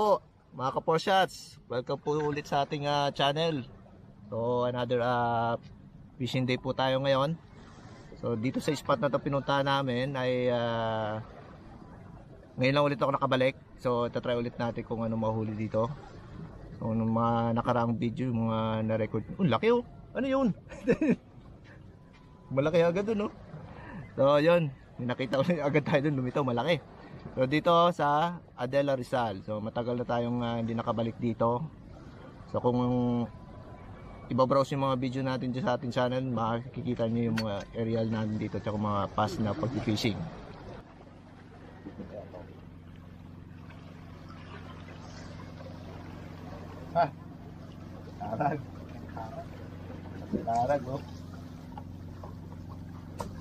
po mga ka-4shots, welcome po ulit sa ating channel. So another fishing day po tayo ngayon. So dito sa spot na to pinuntahan namin ay ngayon lang ulit ako nakabalik. So tatry ulit natin kung ano mahuli dito. So nung mga nakaraang video, mga na-record, laki oh, ano yun? Malaki agad dun, no? So yun, nakita ko agad tayo dun, lumitaw, malaki. So dito sa Adela Rizal. So matagal na tayong hindi nakabalik dito. So kung ibabrowse yung mga video natin dyan sa ating channel, makikita nyo yung mga aerial natin dito at mga past na pag-fishing. Ha? Tarag. Tarag, oh.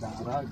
Tarag.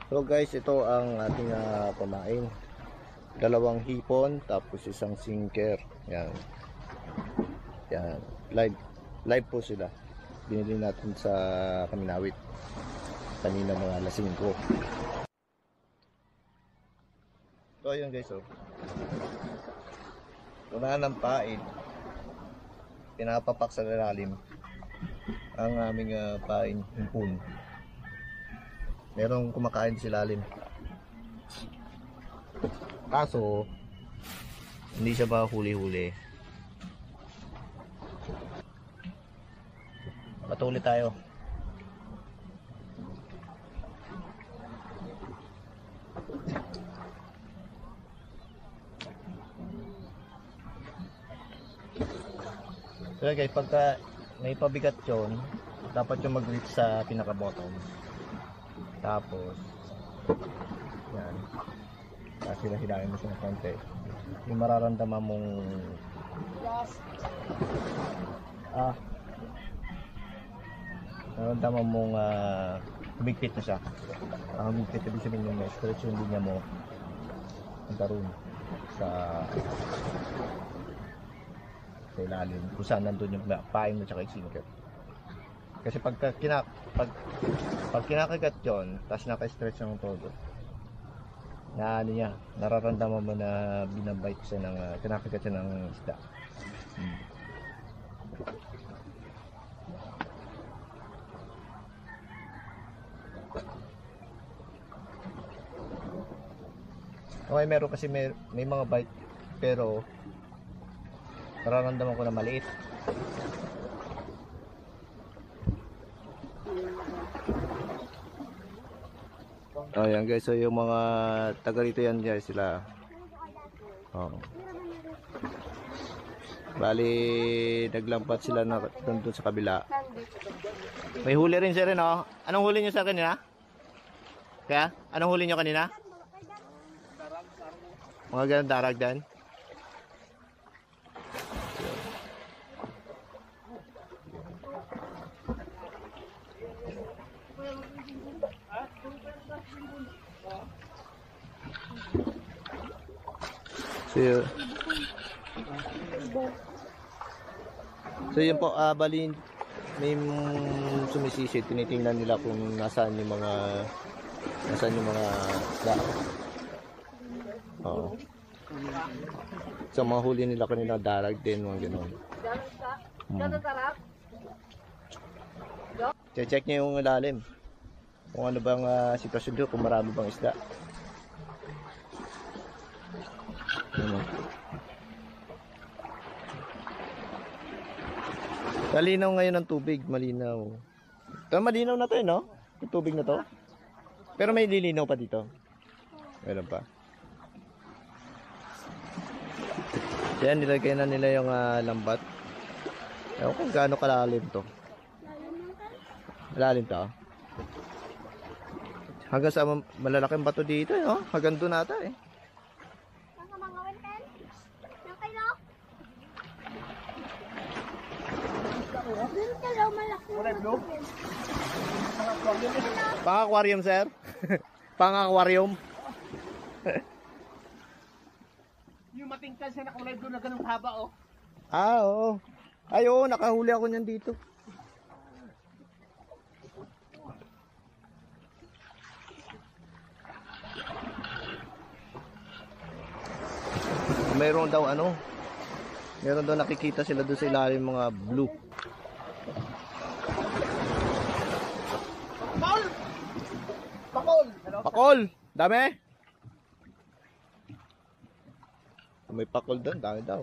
So guys, ito ang ating pamain. Dalawang hipon, tapos isang sinker. Yan. Yan. Live po sila. Binili natin sa Kaminawit. Kanina mga alas 5. So ayun guys, oh. Wala ng pain. Pinapapak sa lalim ang aming pain, hipon. Merong kumakain sa ilalim. Kaso hindi siya ba huli-huli. Patuloy tayo. So guys, pagka may pabigat yun, dapat yung mag-reach sa pinaka-bottom. Tapos yan, sila-hilahin mo siya ng konti. Yung mararamdaman mong mararamdaman mong humigpit na siya. Humigpit, ibig sabihin yung stretch yung linya mo ang daroon sa ilalim kung saan nandun yung pain mo tsaka yung sinker. Kasi pag kinakagat yun, tapos naka-stretch ng todo, na ano niya, nararamdaman mo na binabite siya ng, kinakagat siya ng isda. Okay, meron kasi may mga bite, pero nararamdaman ko na maliit. Oh, yan guys, so yung mga taga rito yan guys, sila. Oh. Bali, naglampat sila na doon sa kabila. May huli rin siya rin, oh. Anong huli nyo sa kanina? Kaya? Anong huli nyo kanina? Mga ganun darag din. So yun po, bali may sumisisid, tinitingnan nila kung nasaan yung mga isda. Oo. So mga huli nila kanina darag din, mga gano'n. Check niya yung ilalim kung ano bang sitwasyon doon, kung marami bang isda. Malinaw ngayon ang tubig, malinaw. Pero malinaw na to, no? Yung tubig na to. Pero may lilinaw pa dito. Meron pa. Yan, nilagay na nila yung lambat. Ewan ko gaano kalalim to. Malalim to. Hanggang sa malalaking bato dito, no? Hanggang doon nata eh. Pang-aquarium, sir? Pang-aquarium? Yung matingkad siya nakulay doon na ganung haba, oh. Ah, oo. Ay, oo, nakahuli ako niyan dito. Meron daw ano, meron daw nakikita sila doon sa ilalim mga blue. Pakol! Pakol! Pakol! Dami? May pakol doon, dami daw.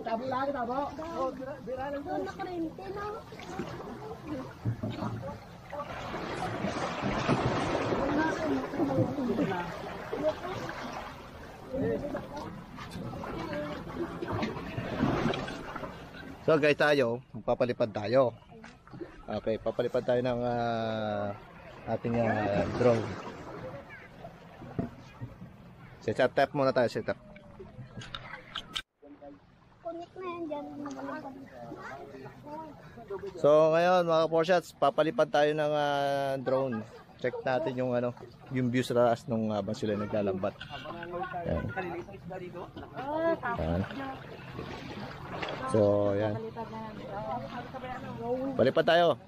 Tabo lagi, tabo. Oh, bira lang doon. Nakarente na. So guys, tayo, magpapalipad tayo. Okay, papalipad tayo ng ating drone. Set up muna tayo, set up. Connect na yan dyan. So ngayon mga Porshots, papalipad tayo ng drone. Check natin yung ano, yung view sa taas nung habang sila naglalambat. Ayan. Ayan. So ayan. Palipad tayo.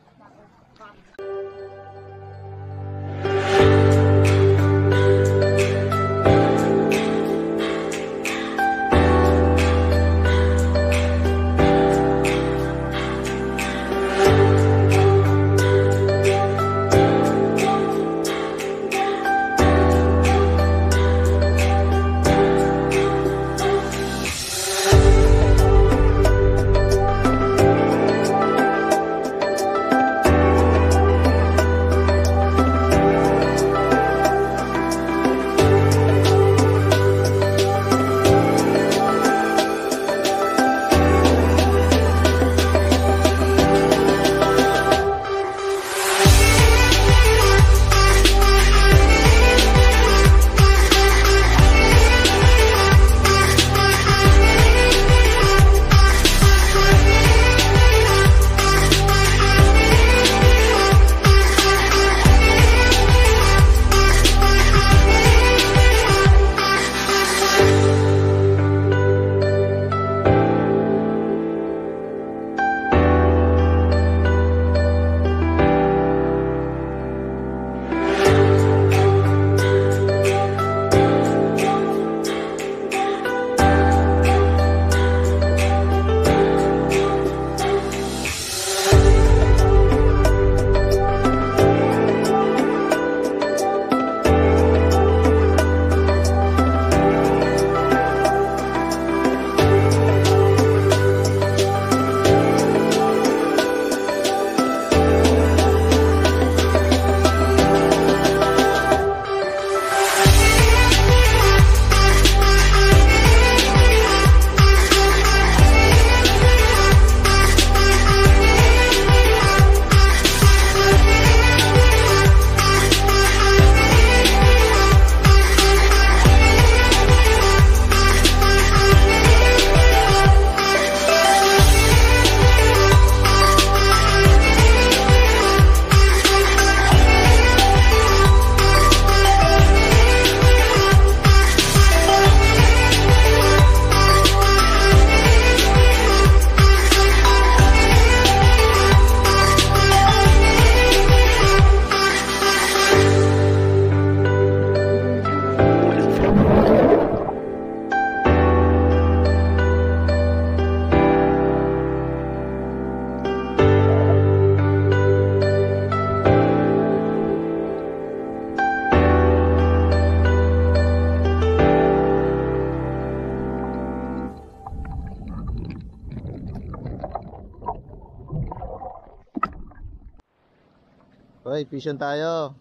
Hoy, fishon tayo.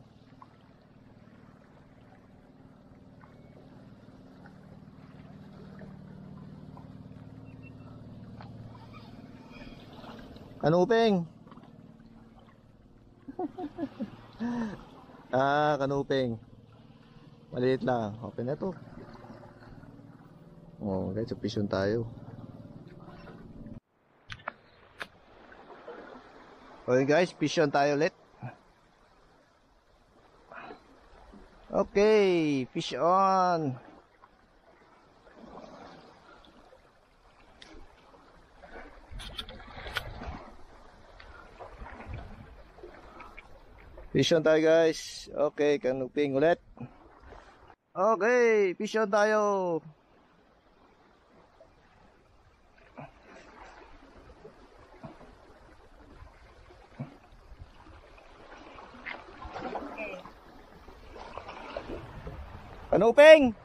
Kanuping. Kanuping. Maliit lang. Okay na to. Oh, guys, so fishon tayo. Okay guys, fishon tayo ulit. Okay, fish on. Fish on tayo guys. Okay, kanuping ulit. Okay, fish on tayo. Kanuping.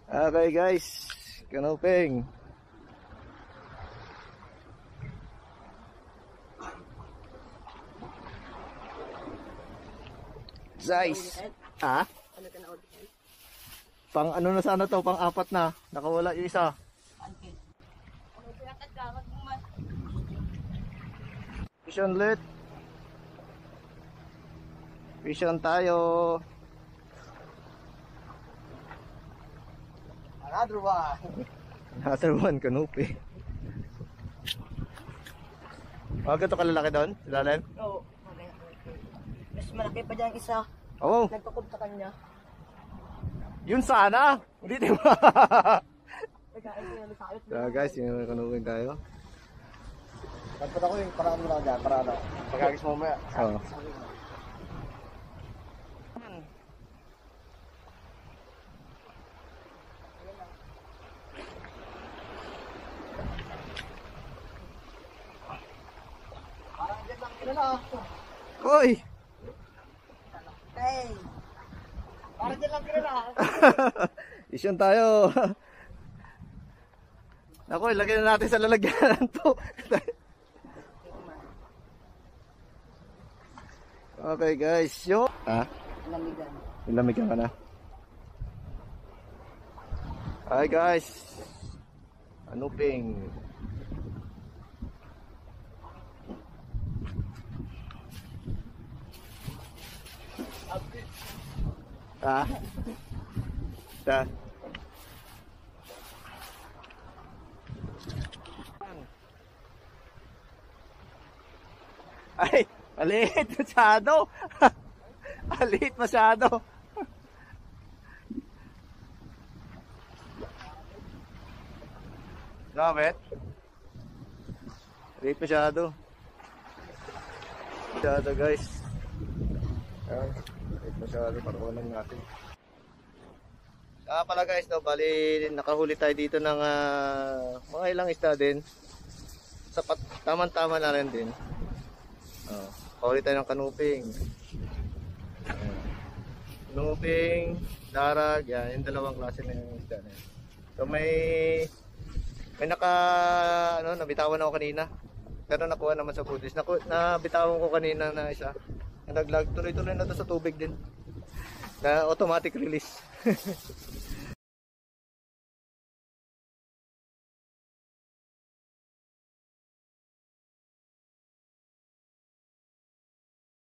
Okay guys, kanuping. Size. Ah? Pang ano na sana to, pang apat na. Nakawala yung isa. Fishon ulit. Fishon tayo. Another one. Another one, kanupi. Ganito kalalaki doon? Silalim? Oo. Mas malaki pa dyan isa. Oo. Nagpakob sa kanya. Yun sana. Hindi di ba? Nagkain ko yung sakit. So guys, yung kanuping tayo. Pagpunta ko yung paraan mo lang dyan, para ano. Pagkagis mo mamaya. Oo. Parang dyan lang kilala. Uy! Hey! Parang dyan lang kilala. Isyon tayo. Ako, ilagay na natin sa lalagyan to. Okay guys, yo. Ha? Lamigan. Ilamigan ka na. Hi guys. Kanuping. Ha? Ta. Ay, maliit masyado. Maliit masyado. Bakit? Maliit masyado. Masyado guys. Ayan, maliit masyado. Parang natin. Pala guys, no, bali nakahuli tayo dito ng mga ilang isda din. Sapat, tama-tama na rin din. Kahuli tayo ng kanuping. Kanuping, darag, yan, yung dalawang klase na yung isda na yan. So may nabitawan ako kanina. Pero nakuha naman sa foodies. Nabitawan ko kanina na isa. Naglag, tuloy-tuloy na to sa tubig din. Na automatic release.